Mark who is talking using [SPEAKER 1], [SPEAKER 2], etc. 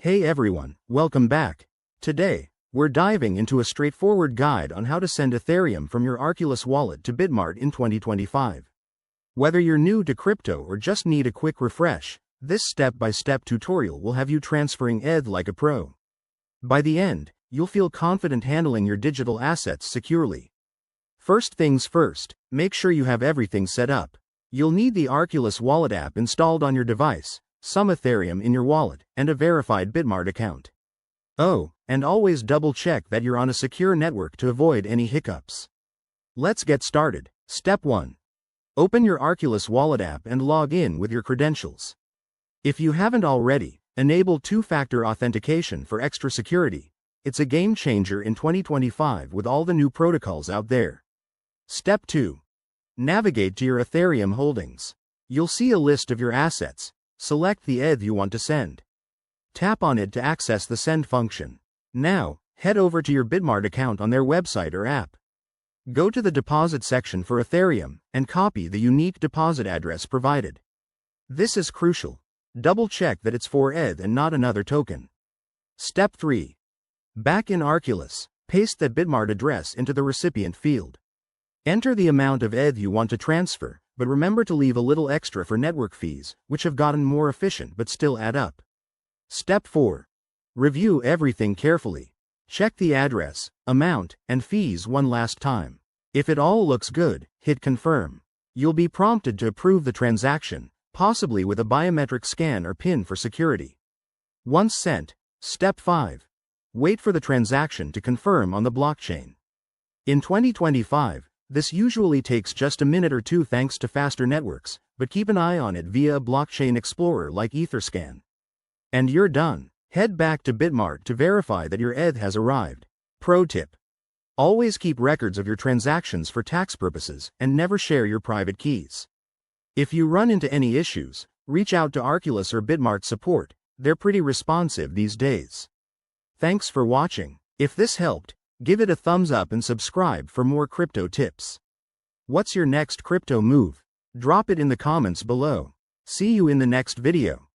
[SPEAKER 1] Hey everyone, welcome back. Today, we're diving into a straightforward guide on how to send Ethereum from your Arculus wallet to Bitmart in 2025. Whether you're new to crypto or just need a quick refresh, this step-by-step tutorial will have you transferring ETH like a pro. By the end, you'll feel confident handling your digital assets securely. First things first, make sure you have everything set up. You'll need the Arculus Wallet app installed on your device, some Ethereum in your wallet, and a verified Bitmart account. Oh, and always double-check that you're on a secure network to avoid any hiccups. Let's get started. Step 1. Open your Arculus Wallet app and log in with your credentials. If you haven't already, enable two-factor authentication for extra security. It's a game changer in 2025 with all the new protocols out there. Step 2. Navigate to your Ethereum holdings. You'll see a list of your assets. Select the ETH you want to send. Tap on it to access the send function. Now, head over to your Bitmart account on their website or app. Go to the deposit section for Ethereum and copy the unique deposit address provided. This is crucial. Double-check that it's for ETH and not another token. Step 3. Back in Arculus, paste that Bitmart address into the recipient field. Enter the amount of ETH you want to transfer, but remember to leave a little extra for network fees, which have gotten more efficient but still add up. Step 4. Review everything carefully. Check the address, amount, and fees one last time. If it all looks good, hit confirm. You'll be prompted to approve the transaction, possibly with a biometric scan or PIN for security. Once sent, Step 5. Wait for the transaction to confirm on the blockchain. In 2025, this usually takes just a minute or two thanks to faster networks, but keep an eye on it via a blockchain explorer like Etherscan. And you're done. Head back to Bitmart to verify that your ETH has arrived. Pro tip. Always keep records of your transactions for tax purposes and never share your private keys. If you run into any issues, reach out to Arculus or Bitmart support. They're pretty responsive these days. Thanks for watching. If this helped, give it a thumbs up and subscribe for more crypto tips. What's your next crypto move? Drop it in the comments below. See you in the next video.